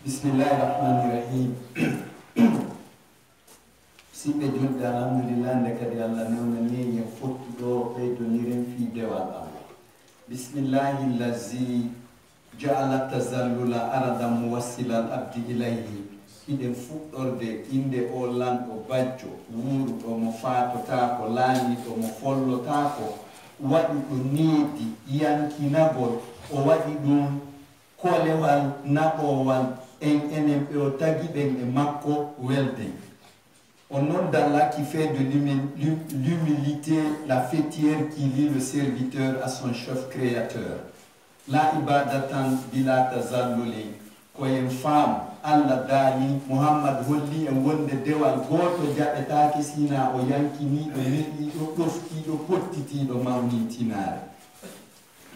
Bismillahirrahmanirrahim. Siɓe julɓe alhamdulillah nde kadi Allah newnani en fottuɗo ɓeydoniren fiidewal Allah. Bismillahi llazi jaala tazallula aradan muwassila al abdi ilayhi. Hiɗen fuɗɗorde inde o lanɗo bajjo wuuruɗo mo faatotako laamiɗo mo follotako waɗi ɗo needi yankinagol o waɗi ɗum kolewal naɓowal enen ɓe o tagi ɓen e makko welden. Au nom d'Allah qui fait de l'humilité la fêtière qui lie le serviteur à son chef créateur. La ibadatan bila tazalluli koyen fam Allah dali Muhammad holli en wonde dewal goto jaɓetake sina o yankini ɗo neɗɗiɗo ɗoftiɗo pottitiɗo mawnitinare.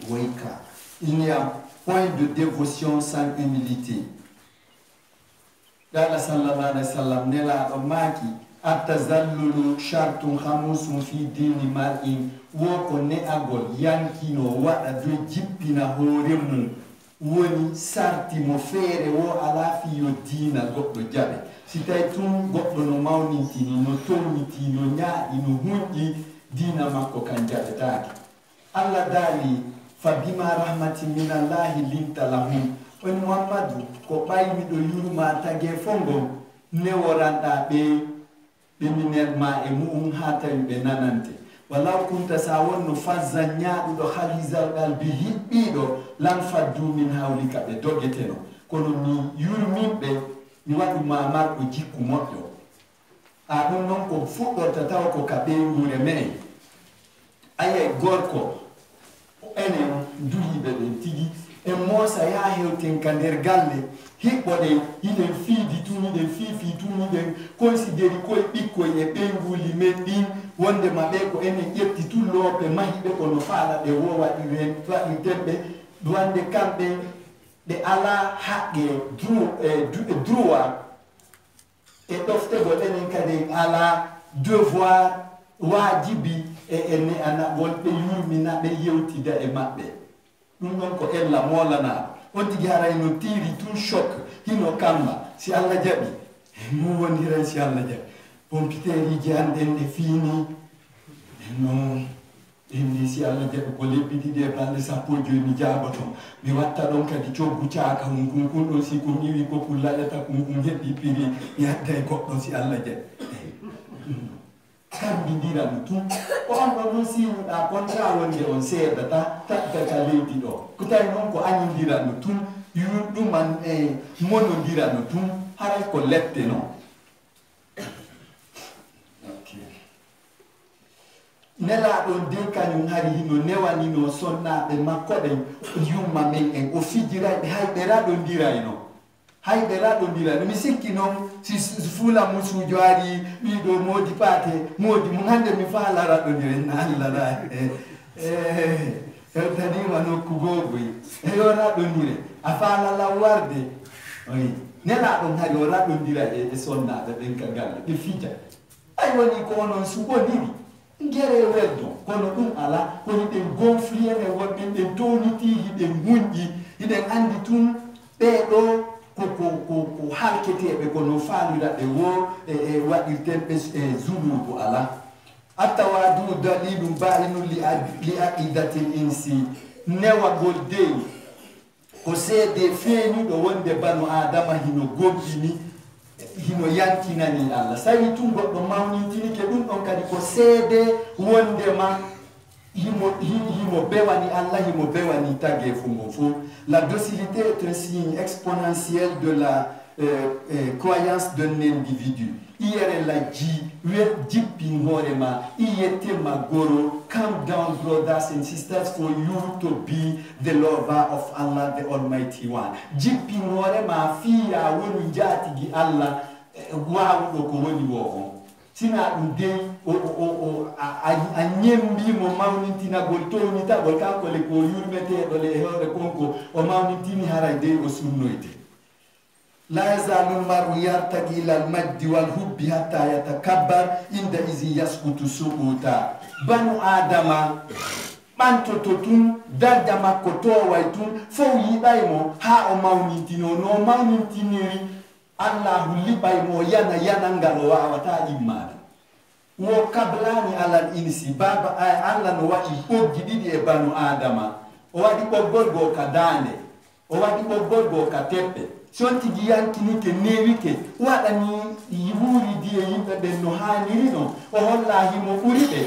Woyka, il n'y a point de dévotion sans humilité. Dala sallallahu alayhi wa sallam nelaɗo maaki attazallulu shartum hamusum fi dini mar'in wo ko ne'agol yankino waɗa do jippina hoore mum woni sarti mo feere wo ala fiyo diina goɗɗo jaɓe. Si tawi tun goɗɗo no mawnintini no towniti no ñaaɗi no hunƴi diina makko kan jaɓetaake. Allah daali fa bima rahmatin min allahi linta lahum. On Muhammadu ko ɓaymi ɗo yurma tage fongon neworanɗa ɓe minel ma e mu'um ha tawi ɓe nanante. Walaw kunta sa wonno fazza ñaaɗuɗo halisal bi hiɓɓiɗo lan faddu min hawlika ɓe dogeteno. Kono mi yurminɓe mi waɗu mamarɗo jikku moƴƴo. A ɗum noon ko fuɗɗorta tawa ko ka ɓeygure me'en. Ayay gorko enen duhiɓe ɓen tigi en moosa ya hewten ka nder galle hiɓɓoɗen hiɗen fiidi tun hiɗen fiifi tun hiɗen considéri koye ɓikkoy e ɓeyguli men ɗin wondema ɓe ko enen ƴetti tun loope mahiɓe kono faala ɗe wo waɗirtenɓe wande kamɓe ɓe ala haqqe droit e ɗoftegol enen kadi ala devoir wajibi ne ana wonɓe yurmina ɓe yewtida e maɓɓe. Ɗum ɗon ko ella molanaɗo on tigi haray no tiiri tun choc hino kamma si Allah jaɓi mo wondiran si Allah jaɓi pompiteriji anɗen ɗe fiini no ɗenni si Allah jaɓi ko lebbi ɗiɗi e balɗe sappo e joyi mi jaboto mi watta ɗon kadi coggu caaka hun kun ɗon si ko ñiwi ko kum laƴata kum heɓɓi piri mi adda e goɗɗo si Allah jaɓi kambidira no tun on ɗo ɗum sinuɗa contrat wonde on seedata taɓta ka leydi ɗo ko tawi noon ko añidira no tun ɗuman e monodira no tun haray ko lette noon. Nelaɗon de kañum hari hino newanino sonnaɓe makko ɓen yumma men en o fijirayɓe hayɓe raɗondirayno hayɓe raɗondirayno mi sikki noon si fuula musujo ari ɓiɗo moodi paate moodi mum hande mi faala raɗondire nallala tanima nokku gogoy eyo raɗondire a faalala warde oyi nelaɗon hari o raɗondira e sonnaɓe ɓen ka galle ɓe fija ay woni ko onon suɓodiri gere weldon kono ɗum ala kono ɗen gonfli ene wonɓen ɗen towniti hiɗen hunƴi hiɗen andi tun ɓeɗo ko halketeɓe kono faalira ɓe wo e waɗirtenɓe e zunubu ala. Attawadu dalilum bainu li aqidatil insi newagol dey ko seede feeñuɗo wonde banu adama hino gobbini hino yankinani Allah sawi tun goɗɗo mawnitinike ɗum ɗon kadi ko seede wondema himo bewani Allah himo bewani tagge fungo fo. La docilité est un signe exponentiel de la croyance d'un individu. Iyere la jipping horema iyetema goro. Calm down, brothers and sisters, for you to be the lover of Allah, the Almighty One. Jipping horema fiya woni jatigi Allah wawuɗo ko woni wo on. Sina ɗum dey a ñembimo mawnintinagol townitagol kanko le ko yurmeteɗo le hewre konko o mawnintini haray dey o sunnoyde. La yazalu lmaru yartaqi ila almajdi walhubbi hatta yatakabbar inda isi yaskutu suɓuta. Banu adama ɓanto to tun darja makko toway tun fof yiɗaymo ha o mawnintino no mawnintiniri allahu liɓaymo yana yanangal o wawata immade wo kablani alal insi baba allah no waɗi ɓoggi ɗiɗi e banu adama o waɗi ɓoggol goo ka dande o waɗi ɓoggol goo ka teppe son tigi yankinike newike waɗani wuuridi e yimɓe ɓen no haniri no o hollahimo ɓuri ɓe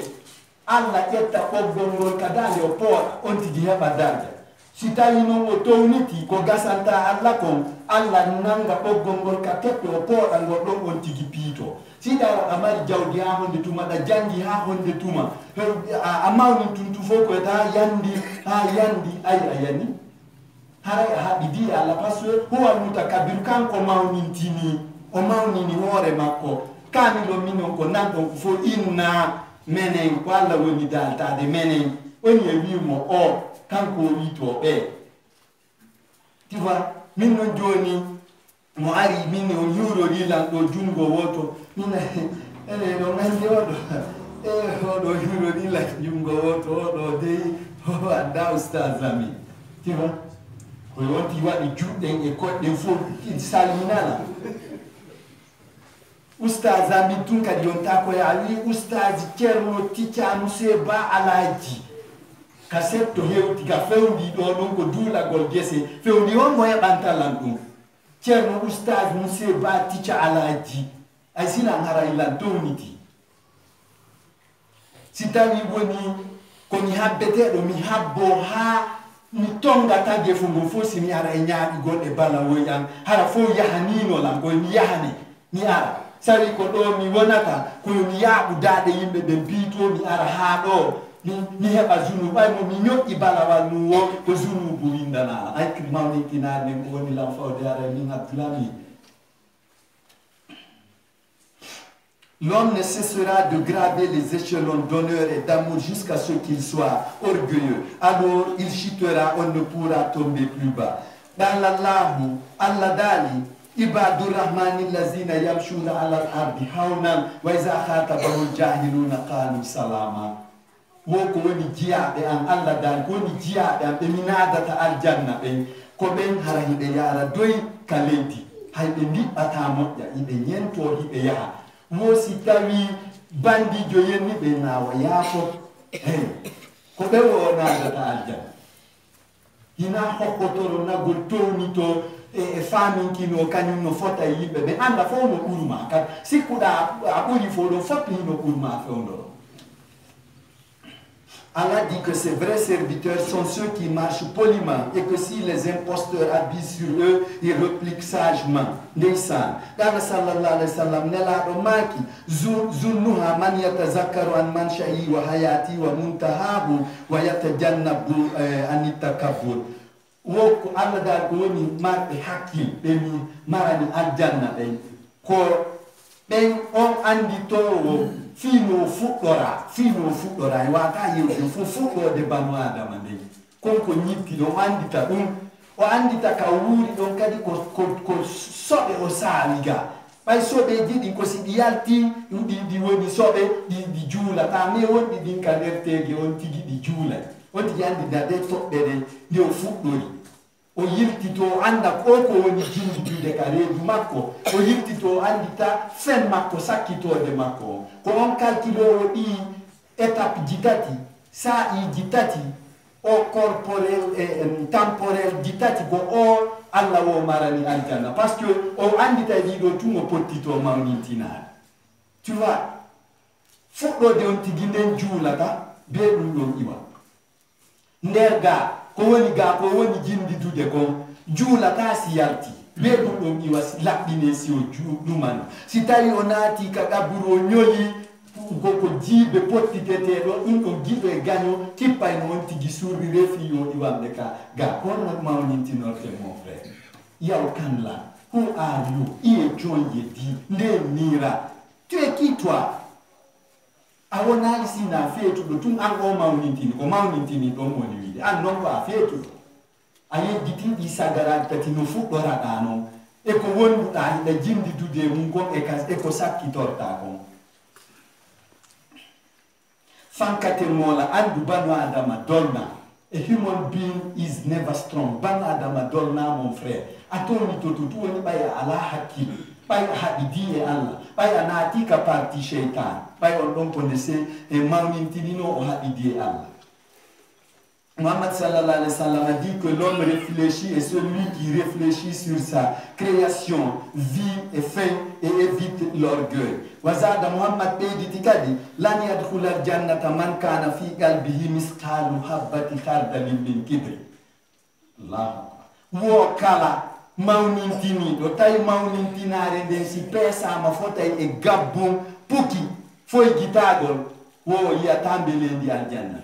allah ƴetta ɓoggol ngol ka dande o pooɗa on tigi heɓa darja si tawi noon o towniti ko gasanta allah kon allah nanga ɓoggol ngol ka teppe o pooɗa ngol ɗon on tigi piito si ɗawa a mari jawdi ha honde tuma ɗa jangi ha honde tuma a mawnin tuntu fof koyta ha yandi ayi a yani haray a haɓidi allah par ce que huwal mutakabir kanko mawnintini o mawnini hoore makko kamilo minon ko nanɗon ko fof inna menen ko allah woni daltade menen oni e wimo o kanko o wito ɓe tu vois min noon joni mo ari min o yurorilan ɗo jungo woto min ene ɗo gandi oɗo oɗo yurorilan jungo woto oɗo dey o anda oustage ami tu vois ko wonti waɗi juɗɗen e koɗɗen fof salminala oustage ami tun kadi yonta koye a wi oustage ceerno ticca monsieur ba alaji ka setto hewti ka fewndi ɗo ɗon ko duulagol gese fewndi on mo heɓantalan ɗum ceerno oustage monsieur ba ticca alaji ay sinan haray lan towniti si tawi woni komi habbeteɗo mi habbo ha mi tonga tagge fo ngo fof si mi ara e ñaaɓi goɗɗe bala woy an hara fof yahaninolam koye mi yahane mi ara sawi ko ɗo mi wonata koyo mi yaaɓu daaɗe yimɓe ɓe mbiito mi ara haa ɗo mi heɓa junubu ɓaymo mi ñoƴƴi balawal mum wo ko junubu windanala ay mawninkinare nden ko woni lam fawde ara min abdoulami. L'homme ne cessera de graver les échelons d'honneur et d'amour jusqu'à ce qu'il soit orgueilleux. Alors il chutera, on ne pourra tomber plus bas. Dans l'Allahu, Allah dali, Ibadur Rahmani lazina yamshuna ala al-ardi hawnan wa iza khatabahum jahiluna qalu salama. Woko woni jiyaɓe an Allah dali ko woni jiyaɓe an ɓe minadata aljanna ɓen ko ɓen hara hiɓe yara doy ka leydi hayɓe ndiɓɓata moƴƴa hiɓe ñento hiɓe yaha wosi tawi bandijo yenni ɓe nawa yaafo ko ɓe wo nadata aljanna hina hokkotoro nagol townito e faminkino kañum no fota e yimɓe ɓe anda fof no ɓurma kadi sikkuɗa a ɓuri fo ɗo foppi no ɓurma fewndoro. Allah dit que ses vrais serviteurs sont ceux qui marchent poliment et que si les imposteurs abusent sur eux, ils repliquent sagement. Neysan. Dana sallallahu alayhi wa sallam nela do maki zunnuha man yatazakkaru an mansha'i wa hayati wa muntahabu wa yatajannabu anitakabbur. Woko Allah dal ko woni marɓe hakkil ɓe mi marani aljanna ɓen ko ɓen on anditowo fino fuɗɗora e wata yewde fof fuɗɗode banu adama nden konko ñitti ɗo o andita ɗum o andita ka wuuri ɗon kadi ko soɓe o saali ga ɓay soɓeji ɗin ko si ɗi yalti ɗi woni soɓe ɗi juulata mais wonɗi ɗin ka nder teege on tigi ɗi juulay on tigi andida de toɓɓe ɗe nde o fuɗɗori o yiltito o anda ko woni jinditude ka reedu makko o yiltito o andita fen makko sakkitode makko ko on calculowo ɗi étape ji tati sa'iji tati o corporel e temporel ji tati ko o Allah wo marani aljanna par ce que o andita ɗiɗo tun o pottito mawnintinade tu vois fuɗɗode on tigi nden juulata be ɗum ɗon iwa nder ga ko woni ga ko woni jinditude kon juulata si yalti be ɗum ɗon iwa laɓɓine si o ɗumano si tawi o naati ka ɗabburu o ñoli ko jiiɓe pottiteteɗo ɗum ɗon giɗo e gaño tippayno on tigi surri refi yo iwamɓe ka ga kono mawnintinorte mon frère yaw kanla who are you iye joñje di nde mira tu es qui toi a wonali sina feetuɗo tun an o mawnintini ko mawnintini ɗon woni wiide an noon ko a feetuɗo a yeggitiɗi sagaraji tati no fuɗɗoraɗa noon e ko wonduɗa hiɗa jinditude mum kon e ko sakkitorta kon fankate mola andu banu adama dolna. A human being is never strong. Banu adama dolna mon frère. Atoni to woni baya ala hakil. Baya hadidi e Allah. Baya natika parti shaitan. Baya on don connaissez et maunin tinino o hadidi e Allah. Muhammad sallallahu alayhi wa sallam a dit que l'homme réfléchit et celui qui réfléchit sur sa création vit et fait et évite l'orgueil. Wazada Muhammad Bedi Tikadi, lan yadkhul al-jannata man kana fi qalbihi misqalu habbati khardalin min kibri. Allah. Wo kala maunintini, do tay maunintinare den si pesa ma fotay e gabbum puki foi gitagol wo yatambele ndi al-janna.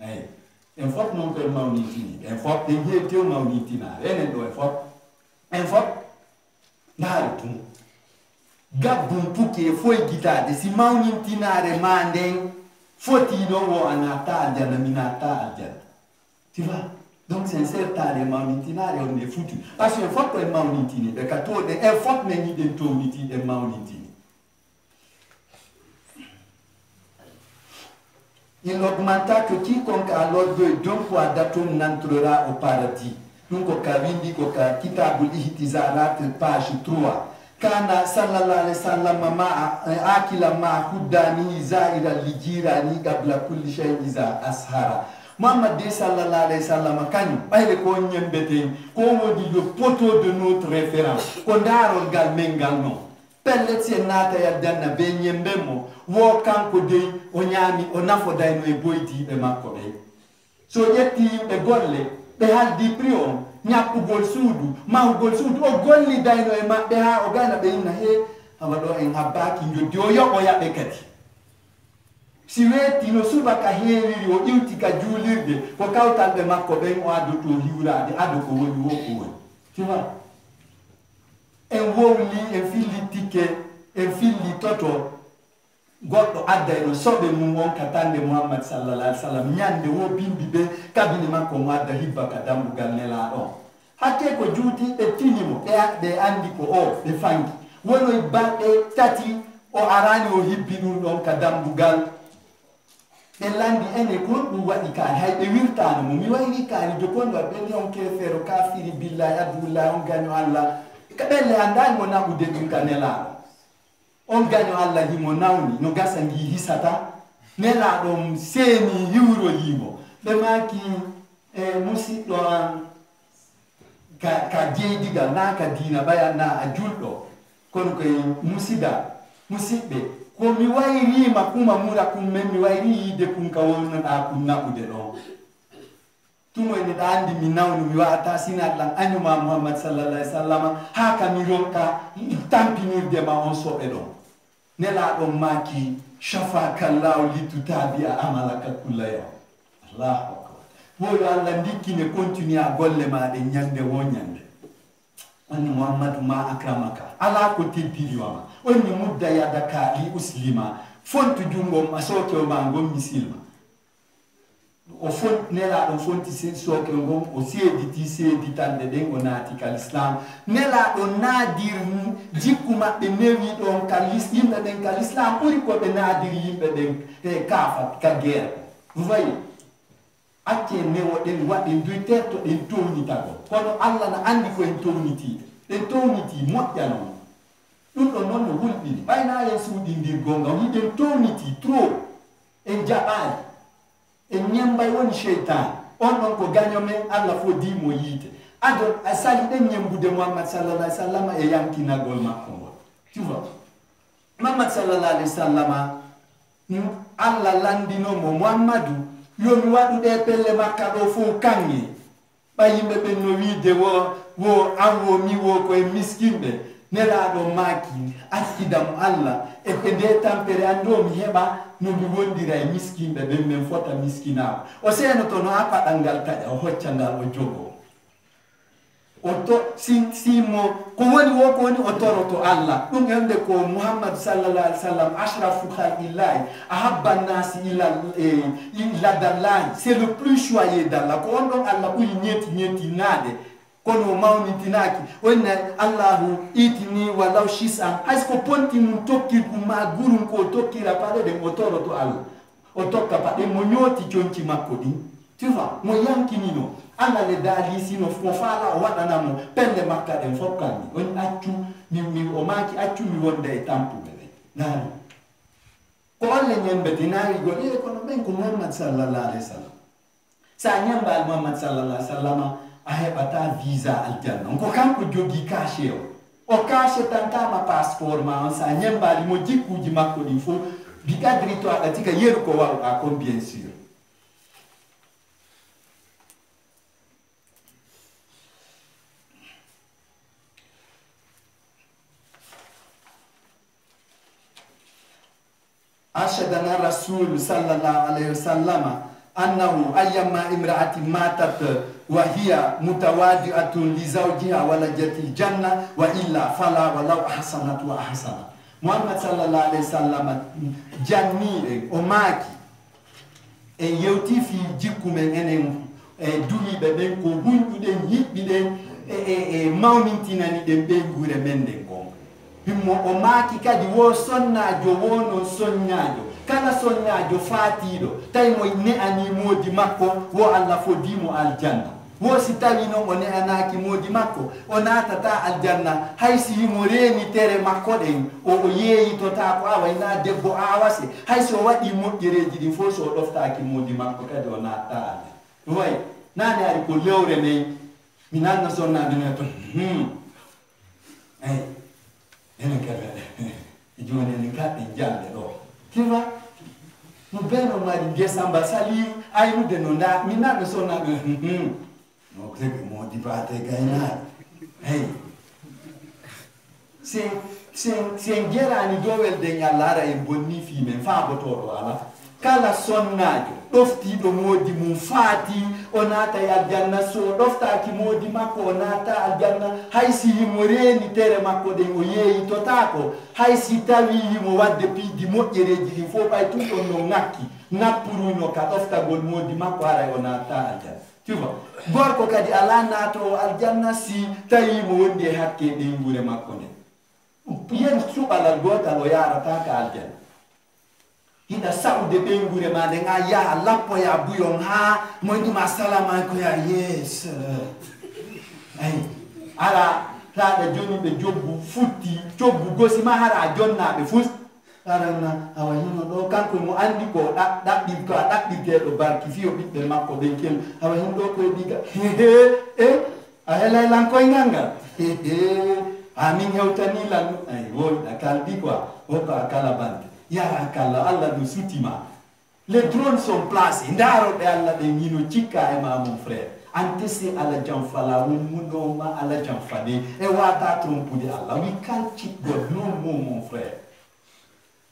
Hey. En fop non per maunitini, en fop den yetio maunitina, enen do en fop ndar tum gabbum puke foi gitade si maunintinare manden foti no wo anata aljanna minata aljanna. Tu vois? Donc sincère tale maunintinare on est foutu. Parce que en fop per maunitini, de kato de en fop neni den tomiti de maunitini. Il augmenta que quiconque a l'orgueil d'un poids d'atome n'entrera au paradis. Donc, au Kavindi, au Kitabul Ihtizarat, page 3. Kana sallallahu alayhi wa sallam akila ma huddani zaira lijirani qabla kulli shay'in iza ashara. Muhammad sallallahu alayhi wa sallam kanyu bayre ko nyembete ko wodi le poteau de notre référence. Ko darol gal mengal non. Pellet se nata ya danna be nyembemo wo kanko dey o nyami o nafo dayno e boyti be makko be so yetti be golle be haldi prion nyappu gol suudu ma gol suudu o golli dayno e mabbe ha o gana be inna he awado en habbaki njoddi o yobo yabe kati si weti no subaka heewiri o iwti ka juulirde ko kawtal be makko be o ado to hiwrade ado ko woni wo ko woni tu vois en wowli en filli tike en filli toto goddo adda no sobe mum won katande Muhammad sallallahu alaihi wasallam nyande wo bimbi be kabine makko mo adda hibba ka dambugal nela don hakke ko juuti be tinimo be andi ko o be fangi wono badde tati o arani o hibbi dum don ka dambugal be landi ene ko dum wadi ka hay be wirtano mo mi wayri kaani de kondo be ni on kefero kafiri billahi abdullah on ganyo Allah kabelle andani mo nabude dum kanela on ganyo Allah himo nawni no gasangi hisata nela dum seni hiwro yimo be maki musido ka jeydiga na ka dina baya na ajuldo kono ko musibe ko mi wayri makuma mura kum men mi wayri de kum ka wonna da kum nabude do tumo ni dandi mi nawni mi wata sinat lan anyuma Muhammad sallallahu alaihi wasallam ha ka mi ronka tampinir de ma on so edo nela do maki shafaka Allah li tutabi amalaka kullaya Allah akbar wo Allah ndikine continue a golle ma de nyande wonyande on Muhammad ma akramaka ala ko tediri wama on ni mudda ya daka li uslima fontu jungo masoke o ma ngom misilma o font nela do fonti sen soke ngom o siedi tande den onati kal islam nela do nadir jikuma be newi do kal yimbe den kal islam uri ko be nadir yimbe den e kafa ka guerre vous voyez ake newo den wadi du terto den toni tago kono Allah na andi ko en toniti den toniti mojjano dum do non no hulbi bayna yesu dindir gonga wi den toniti trop en jabal en nyambay woni shaitan on don ko ganyo men Allah fo di mo yite ado asali den nyambude Muhammad sallallahu alaihi wasallam e yankina gol makko tu vois Muhammad sallallahu alaihi wasallam Allah landino mo Muhammadu yomi wadu de pelle makka do fo kangi bayimbe be no wide wo awo mi wo ko e miskinde nela do maki akidam Allah e be de tampere ando mi heba no mi wondira e miskinde be men fota miskina o seno to no apa dangal ta o hoccangal o jogo o to simo ko woni wo ko woni o toroto Allah dum hande ko Muhammad sallallahu alaihi wasallam ashrafu khalqillah ahabba an-nas ila dallah c'est le plus choyé d'Allah ko on don Allah buri nyeti nade kono mawnitinaki wonna Allahu itini walau shisan asko ponti mun tokkir kuma gurun ko tokkira pare de motoro to Allah o tokka paɗe mo ñooti conci makko ɗin tu vois mo yankinino anda le daali sino mo faala o waɗanamo pelle makka ɗen fof kanni on accu mi o maaki accu mi wonde e tampuɓe ɓe naani ko olle ñembete naari gol kono ɓen ko Muhammad sallallahu alayhi wa sallam sa ñembaal Muhammad sallallahu alayhi wa sallam a heɓata visa aljanna ko kanko jogii caché o caché tantama passeport ma on sa ñembaali mo jikkuji makko ɗin fof bi kadri to aɗa tika yeru ko wawɗa kon bien sûr أرشدنا الرسول صلى الله عليه وسلم أنه أيما امرأة ماتت وهي متواضعة لزوجها ولجت الجنة وإلا فلا ولو أحسنت وأحسنت محمد صلى الله عليه وسلم جاني أماكي يوتي في جيكم أنهم دولي ببين كو هندودين يبدين ماونتيناني دين بيغوري مندين كون bimmo o maaki kadi wo sonnajo wono sonñajo kala sonñajo faatiɗo tawi mo ne'ani moodi makko wo Allah fodimo aljanna wo si tawi noon o ne'anaki moodi makko o natata aljanna hay si himo reeni tere makko ɗen o yeeyitota ko awayna debbo awase hay so waɗi moƴƴereji ɗin fof so o ɗoftaki moodi makko kadi o natta aljanna way nane ari ko lewre nayi mi nanno sonnaɓe ne to eyi ene kala joni ene kaɗɗe jalɗe ɗo kiwa no beno mari décembre sali aynude no nda mi naɓe sonnaɓe no teɓe modi bate gaynaɓe hey sen gerani dowelde ñalla ara en bonni fimen faabotoɗo ala kala sonnajo ɗoftiɗo moodi mum faati o naata e aljanna so ɗoftaki moodi makko o naata aljanna hay si himo reeni tere makko ɗen o yeeyitotako hay si tawi himo wadde piiji moƴƴereji ɗin fof ɓay tun ɗon no ŋakki nappuruno ka ɗoftagol moodi makko haray o naata aljanna tu vois gorko kadi ala naato o aljanna si tawi mo wondi e hakke ɗengure makko nden yen suɓalal gotal o yarata ka aljanna hina saude ɓengure ma nde ga yaha lappoya buyon ha moƴƴima salama ko ya yes ay ala taɗa joni ɓe jobbu futti coggu gosi ma hara jonnaɓe fus arana awa hino ɗo kanko mo andi ko ɗaɓɓir ko a ɗaɓɓirteɗo barki fiyo ɓiɓɓe makko ɓen kel awa hin ɗo koye diga a helaylankoyngal ngal amin hewtanilan ay woyɗa kaldi quoi hokko a kala bande yara kala Allah no sutima les drones sont placés ndaroɗe Allah ɗe ñino cikka e ma mon frère antese ala jam fala wonmunoma ala jam fade e wata trompude Allah we can't cheat God no more mon frère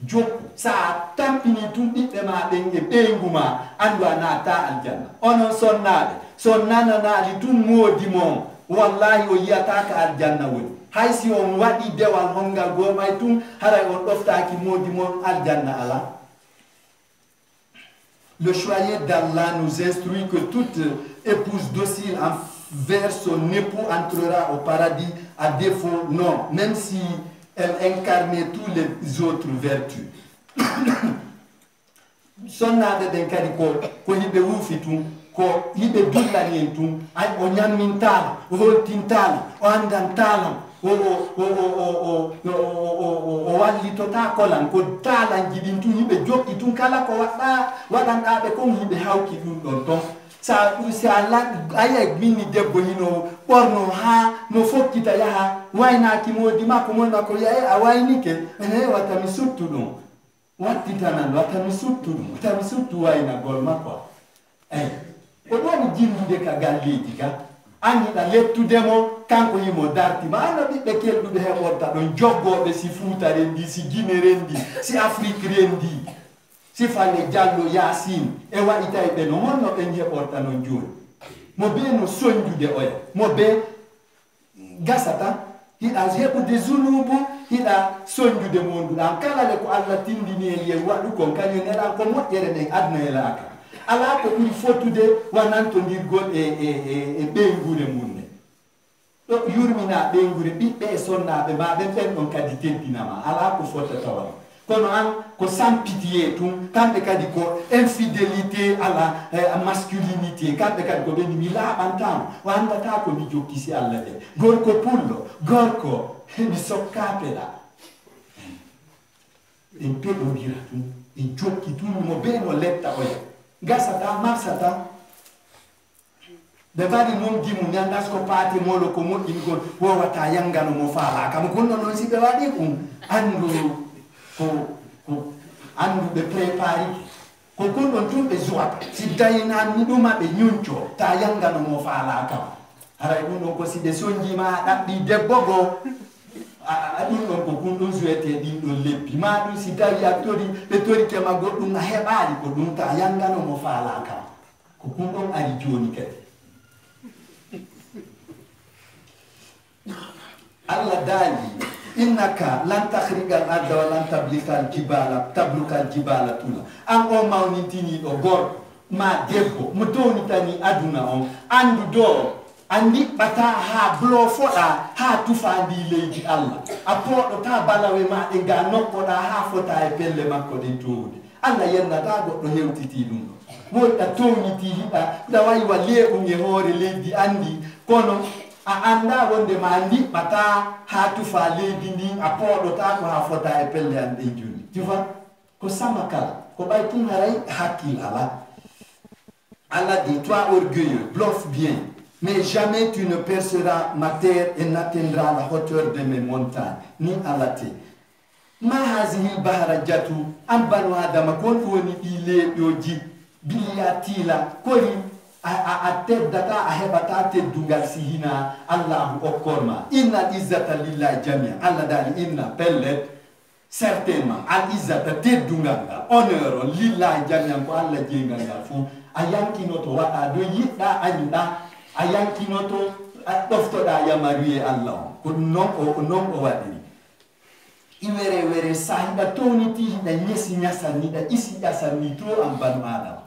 jokku sa tampini tun ɓiɓɓe ma ɓen e ɓeygu ma andu a nata aljanna onon sonnaɓe so nananaali tun moodi mon wallahi o yiyata ka aljanna woni hay si on waɗi dewal hongal gomay tun haray on ɗoftaki moodi mon aljanna ala. Le choyer d'Allah nous instruit que toute épouse docile envers son époux entrera au paradis. À défaut, non, même si elle incarnait toutes les autres vertus. Sonnaade den kadi ko hiɓe wuufi tun ko hiɓe dullani en tun ay o ñammintaala o holtintaala o andantaala o wallitota kolan ko taalanji ɗin tun hiɓe joɓɗi tun kala ko waɗanɗaɓe kon hiɓe hawki ɗum ɗon ton sa aya minni debbo hino ɓorno ha no fokkita yaha waynaki moodi makko monna ko yaye a waynike ene watta mi suttu ɗum wattitanan watta mi suttu ɗum watta mi suttu waynagol makko eyi o ɗoni jindude ka galleji ka anniɗa lettudemo kanko himo dartima anno ɓiɓɓe kelɗuɓe heɓorta ɗon joggoɓe si Fuuta rendi si Guinée rendi si Afrique rendi si Falle Diallo Yasin e waɗi tawi ɓe no honno ɓen heɓorta non joni mo be no soñjude oya mo be gasata hiɗa heɓude zunubu hiɗa soñjude monduɗa kala le ko Allah tindini en yen waɗu kon kañum neɗan ko moƴƴere ɗen adna e laaka ala ko ɓuri fottude wanantodirgol e ɓeygure mum ne ɗo yurmina ɓeygure ɓiɓɓe e sonnaɓe ma ɓen ɓen ɗon kadi teddinama ala ko fotta tawa kono an ko sans pitié tum kamɓe kadi ko infidélité à la masculinité kamɓe kadi ko ɓeni mi laaɓantama o andata ko mi jokkisi Allah de gorko pullo gorko mi sokkapeɗa en peɗodira tum en jokki tum mo be no letta oya gasata marsata ɓe mbaɗi noon dimu ñandas ko paati molo ko moƴƴini gon wowata yangano mo faala kam gonno noon si ɓe waɗi ɗum andu ko anduɓe préparé ko gonɗon tun ɓe zuwata si dayinanni ɗuma ɓe ñunco ta yangano mo faala kam haray ɗum ɗon ko si ɓe sonjima a ɗaɓɓi debbo goo ɗum ɗon ko gun ɗum suwete ɗin ɗon leppi ma ɗum si tawi a tori ɓe torikema goɗɗum a heɓali ko ɗum ta yangano mo faala kam ko gun ɗon ari joni kadi Allah daali innaka lan tahriga al arda wa lan tabluka al jibala tula an o mawnintiniɗo gorko ma debbo mo downitani aduna on andu do a niɓɓata ha blofoɗa ha tufandi leydi Allah a poɗota balawe maɗe ga nokkoɗa ha fota e pelle makko ɗen towde Allah yennata goɗɗo hewtiti ɗum ɗo woɗɗa towniti hiɗa ɗa waywa leeɓum e hoore leydi andi kono a anda wonde ma niɓɓata ha tufa leydi ndin a poɗota ko ha fota e pelle an ɗen joni tu vois ko sama kala ko ɓay tun haray hakkil ala Allah dit toi orgueilleux bluffe bien mais jamais tu ne perceras ma terre et n'atteindras la hauteur de mes montagnes ni alate ma hazihi baharajatu an banu adama kon woni ɗi leeɓoji biliya tiila kori a teddata a heɓata teddungal si hina allahu okkorma inna al izzata lillahi jamia Allah dali inna pellet certainement al izzata teddungal ngal honneur on lillahi jamian ko Allah jeygal ngal fo a yankinoto waɗa do yiɗɗa añuɗa a yankinoto a ɗoftoɗa yamaruye Allah on ko non o waɗiri iwere were sahiɗa towniti hiɗa ñesi ñasanniɗa isi ƴasanni to an banu adama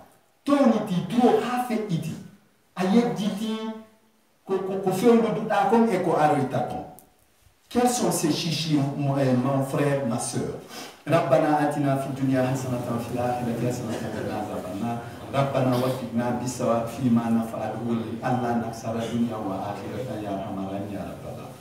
towniti to ha feƴƴiti a yejjiti ko fewnuduɗa kon e ko aroyta kon. Quels sont ces chichis mon frère ma sœur? ربنا آتنا في الدنيا حسنة وفي الآخرة حسنة وقنا عذاب النار ربنا وفقنا بالصواب فيما نفعله لئلا نخسر الدنيا والآخرة يا رحمن يا رب العالمين.